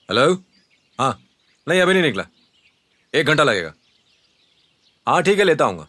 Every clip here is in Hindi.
हेलो। हाँ, नहीं अभी नहीं निकला, 1 घंटा लगेगा। हाँ ठीक है, लेता आऊंगा।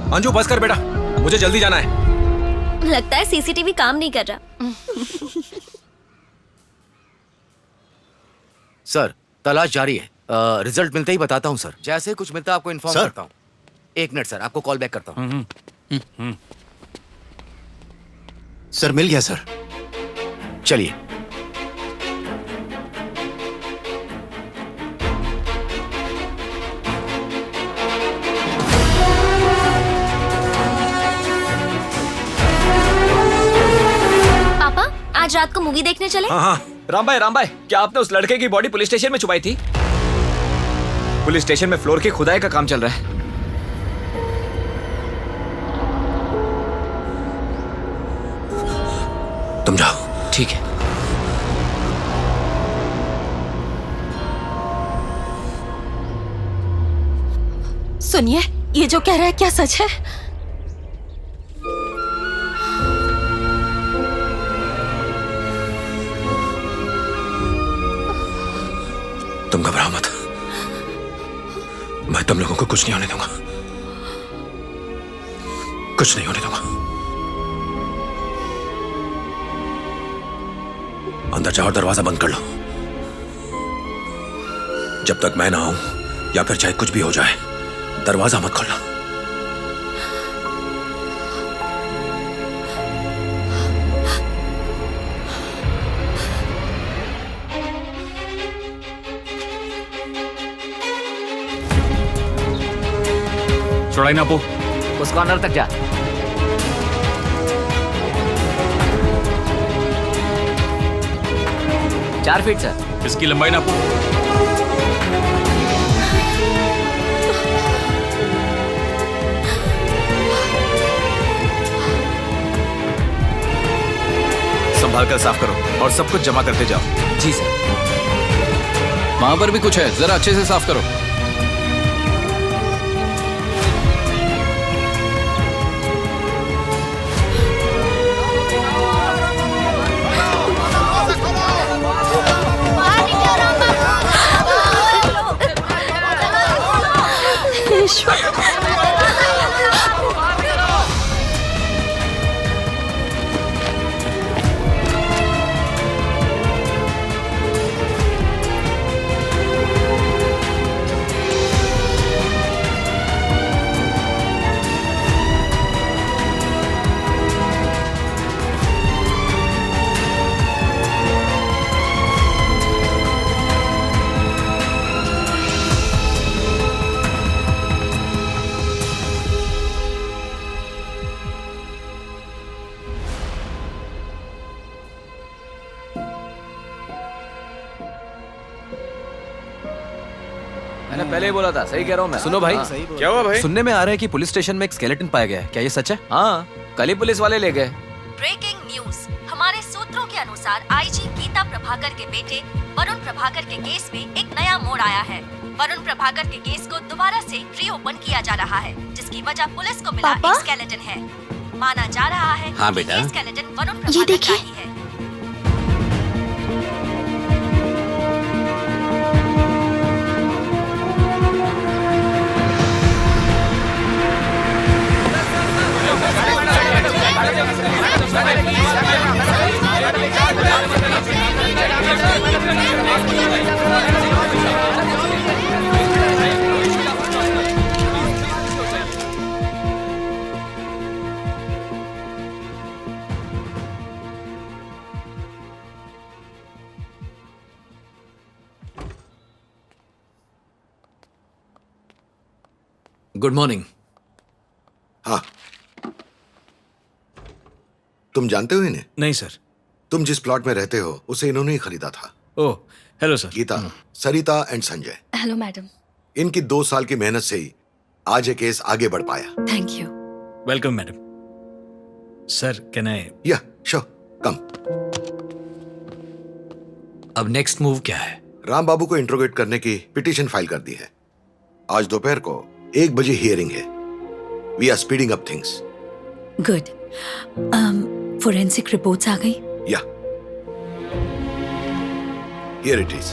अंजू बस कर बेटा, मुझे जल्दी जाना है। लगता है सीसीटीवी काम नहीं कर रहा। सर तलाश जारी है। रिजल्ट मिलते ही बताता हूँ सर। जैसे कुछ मिलता आपको इन्फॉर्म करता हूँ। 1 मिनट सर, आपको कॉल बैक करता हूँ। सर मिल गया सर। चलिए। पापा आज रात को मूवी देखने चले? हाँ हाँ। राम भाई, क्या आपने उस लड़के की बॉडी पुलिस स्टेशन में छुपाई थी? पुलिस स्टेशन में फ्लोर की खुदाई का काम चल रहा है। तुम जाओ। ठीक है। सुनिए, ये जो कह रहा है क्या सच है? तुम घबराओ मत, मैं तुम लोगों को कुछ नहीं होने दूंगा, कुछ नहीं होने दूंगा। अंदर जाओ और दरवाजा बंद कर लो। जब तक मैं ना आऊं या फिर चाहे कुछ भी हो जाए, दरवाजा मत खोलना। चौड़ाई नापो। उस कॉर्नर तक जा। चार फीट सर। इसकी लंबाई नापो। संभाल कर साफ करो और सब कुछ जमा करते जाओ। जी सर। वहां पर भी कुछ है, जरा अच्छे से साफ करो। मैंने पहले ही बोला था, सही कह रहा हूँ मैं। सुनो भाई, क्या हुआ भाई? सुनने में आ रहा है कि पुलिस स्टेशन में एक स्केलेटन पाया गया है, क्या ये सच है? हाँ, कल ही पुलिस वाले ले गए। Breaking news. हमारे सूत्रों के अनुसार आईजी गीता प्रभाकर के बेटे वरुण प्रभाकर के केस में एक नया मोड़ आया है। वरुण प्रभाकर के केस को दोबारा से रीओपन किया जा रहा है, जिसकी वजह पुलिस को मिला पापा? एक स्केलेटन है। माना जा रहा है हाँ कि बेटा। ये स्केलेटन वरुण ये प्रभाकर का देखिए। ही है। Good morning. हाँ, तुम जानते हो इन्हें? नहीं सर। तुम जिस प्लॉट में रहते हो उसे इन्होंने ही खरीदा था। Oh, hello sir. Gita, Sarita and Sanjay, hello madam. इनकी 2 साल की मेहनत से ही आज ये केस आगे बढ़ पाया। Thank you. Welcome madam. Sir can I? या श्योर, कम। अब नेक्स्ट मूव क्या है? राम बाबू को इंट्रोगेट करने की पिटीशन फाइल कर दी है। आज दोपहर को 1 बजे हियरिंग है। We are speeding up things. Good. Forensic reports आ गई? या here it is.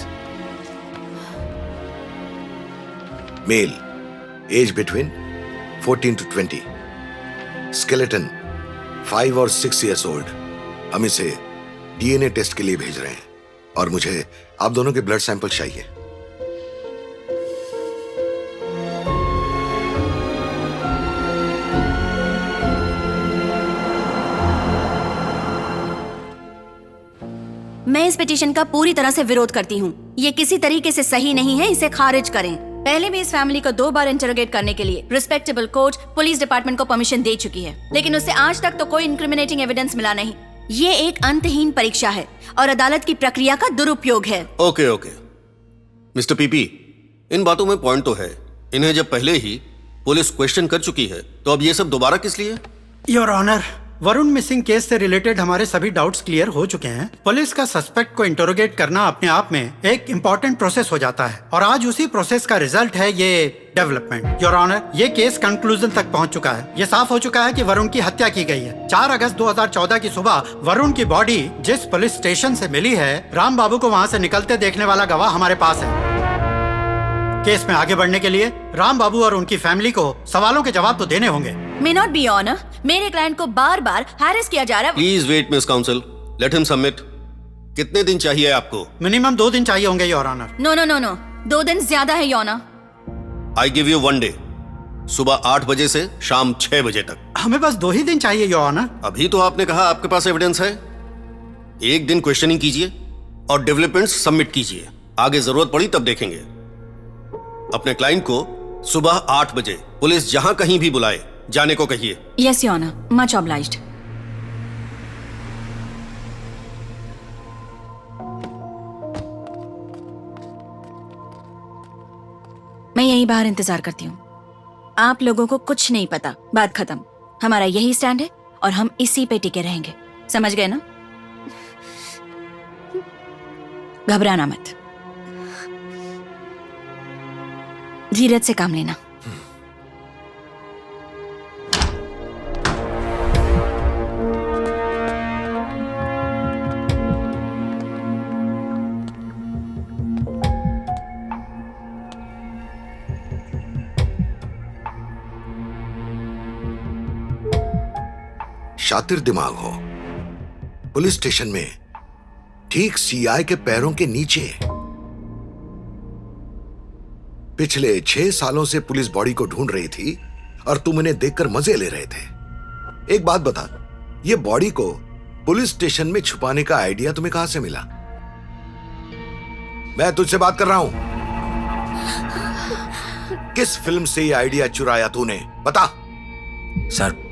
Male, age between 14 to 20, skeleton 5 और 6 years old। हम इसे डीएनए टेस्ट के लिए भेज रहे हैं और मुझे आप दोनों के ब्लड सैंपल चाहिए। मैं इस पिटीशन का पूरी तरह से विरोध करती हूँ। ये किसी तरीके से सही नहीं है, इसे खारिज करें। पहले भी इस फैमिली को 2 बार इंटरोगेट करने के लिए रिस्पेक्टेबल कोर्ट पुलिस डिपार्टमेंट को परमिशन दे चुकी है, लेकिन उससे आज तक तो कोई इंक्रिमिनेटिंग एविडेंस मिला नहीं। ये एक अंतहीन परीक्षा है और अदालत की प्रक्रिया का दुरुपयोग है। ओके मिस्टर पीपी, इन बातों में पॉइंट तो है। इन्हें जब पहले ही पुलिस क्वेश्चन कर चुकी है तो अब ये सब दोबारा किस लिए? Your honour, Varun missing case से रिलेटेड हमारे सभी डाउट्स क्लियर हो चुके हैं। पुलिस का सस्पेक्ट को इंटरोगेट करना अपने आप में एक इम्पोर्टेंट प्रोसेस हो जाता है और आज उसी प्रोसेस का रिजल्ट है ये डेवलपमेंट। योर ऑनर, ये केस कंक्लूजन तक पहुंच चुका है। ये साफ हो चुका है कि वरुण की हत्या की गई है। 4 अगस्त 2014 की सुबह वरुण की बॉडी जिस पुलिस स्टेशन से मिली है, राम बाबू को वहाँ से निकलते देखने वाला गवाह हमारे पास है। केस में आगे बढ़ने के लिए राम बाबू और उनकी फैमिली को सवालों के जवाब तो देने होंगे। मे नॉट बी ऑनर, मेरे क्लाइंट को बार बार हैरेस किया जा रहा है। Please wait miss counsel, let him submit. कितने दिन चाहिए आपको? मिनिमम 2 दिन चाहिए होंगे योर ऑनर। नो, 2 दिन ज्यादा है your honour. I give you 1 day, सुबह 8 बजे से शाम 6 बजे तक। हमें बस 2 ही दिन चाहिए योर ऑनर। अभी तो आपने कहा आपके पास एविडेंस है। 1 दिन क्वेश्चनिंग कीजिए और डेवलपमेंट्स सबमिट कीजिए। आगे जरूरत पड़ी तब देखेंगे। अपने क्लाइंट को सुबह 8 बजे पुलिस जहां कहीं भी बुलाए जाने को कहिए। Yes your honour, much obliged. मैं यहीं बाहर इंतजार करती हूँ। आप लोगों को कुछ नहीं पता, बात खत्म। हमारा यही स्टैंड है और हम इसी पे टिके रहेंगे, समझ गए ना? घबराना मत, धीरज से काम लेना। शातिर दिमाग हो। पुलिस स्टेशन में ठीक सीआई के पैरों के नीचे पिछले 6 सालों से पुलिस बॉडी को ढूंढ रही थी और तुम इन्हें देखकर मजे ले रहे थे। एक बात बता, ये बॉडी को पुलिस स्टेशन में छुपाने का आइडिया तुम्हें कहां से मिला? मैं तुझसे बात कर रहा हूं। किस फिल्म से ये आइडिया चुराया तूने? बता। सर,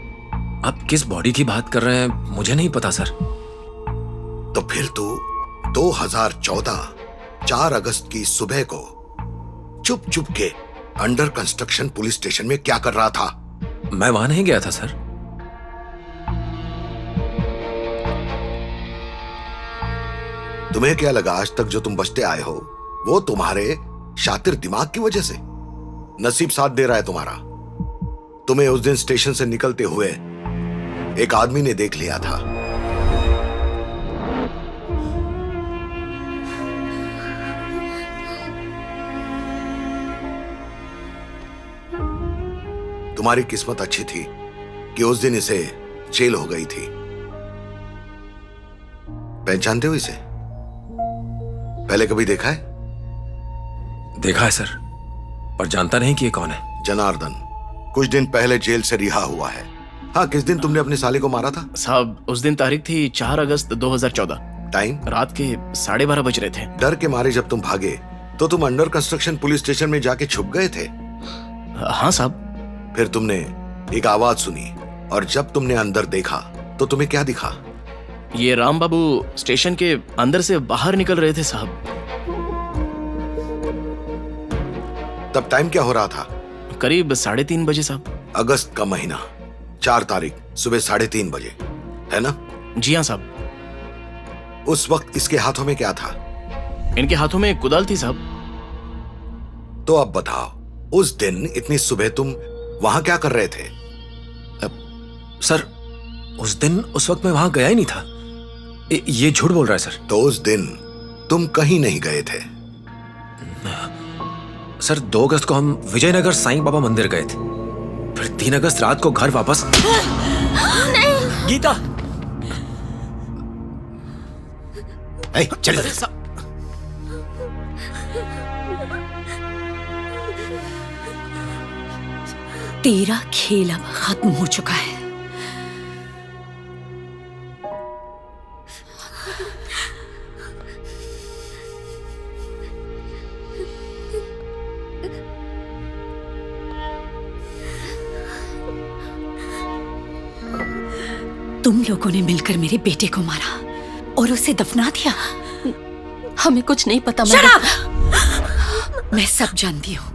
आप किस बॉडी की बात कर रहे हैं मुझे नहीं पता सर। तो फिर तू 2014 4 अगस्त की सुबह को चुप चुप के अंडर कंस्ट्रक्शन पुलिस स्टेशन में क्या कर रहा था? मैं वहां नहीं गया था सर। तुम्हें क्या लगा आज तक जो तुम बचते आए हो वो तुम्हारे शातिर दिमाग की वजह से? नसीब साथ दे रहा है तुम्हारा। तुम्हें उस दिन स्टेशन से निकलते हुए एक आदमी ने देख लिया था। तुम्हारी किस्मत अच्छी थी कि उस दिन इसे जेल हो गई थी। पहचानते हो इसे? पहले कभी देखा है? देखा है सर, पर जानता नहीं कि ये कौन है। जनार्दन, कुछ दिन पहले जेल से रिहा हुआ है। हाँ, किस दिन तुमने अपने साले को मारा था? साहब, उस दिन तारीख थी 4 अगस्त 2014। टाइम? रात के 12:30 बज रहे थे। डर के मारे जब तुम भागे तो तुम अंडर कंस्ट्रक्शन पुलिस स्टेशन में जाके छुप गए थे? हाँ साहब। फिर तुमने एक आवाज सुनी और जब तुमने अंदर देखा तो तुम्हें क्या दिखा? ये राम बाबू स्टेशन के अंदर से बाहर निकल रहे थे साहब। तब टाइम क्या हो रहा था? करीब 3:30 बजे साहब। अगस्त का महीना, 4 तारीख सुबह 3:30 बजे, है ना? जी हाँ साहब। उस वक्त इसके हाथों में क्या था? इनके हाथों में एक कुदाल थी साहब। तो अब बताओ, उस दिन इतनी सुबह तुम वहां क्या कर रहे थे? सर, उस दिन उस वक्त मैं वहां गया ही नहीं था। ये झूठ बोल रहा है सर। तो उस दिन तुम कहीं नहीं गए थे? सर, 2 अगस्त को हम विजयनगर साईं बाबा मंदिर गए थे, फिर 3 अगस्त रात को घर वापस। गीता, चल तेरा खेल अब खत्म हो चुका है। तुम लोगों ने मिलकर मेरे बेटे को मारा और उसे दफना दिया। हमें कुछ नहीं पता। मैं सब जानती हूँ।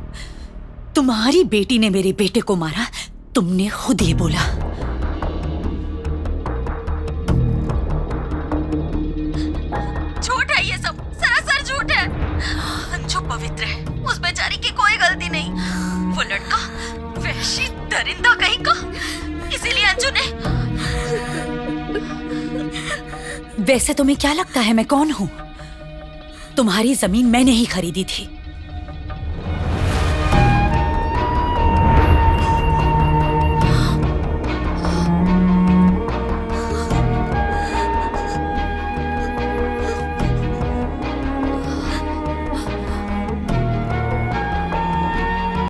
तुम्हारी बेटी ने मेरे बेटे को मारा, तुमने खुद ये बोला। झूठ है ये सब, सरासर झूठ है। अंजू पवित्र है, उस बेचारी की कोई गलती नहीं। वो लड़का वहशी दरिंदा कहीं का, इसीलिए अंजू ने। वैसे तुम्हें क्या लगता है मैं कौन हूँ? तुम्हारी जमीन मैंने ही खरीदी थी।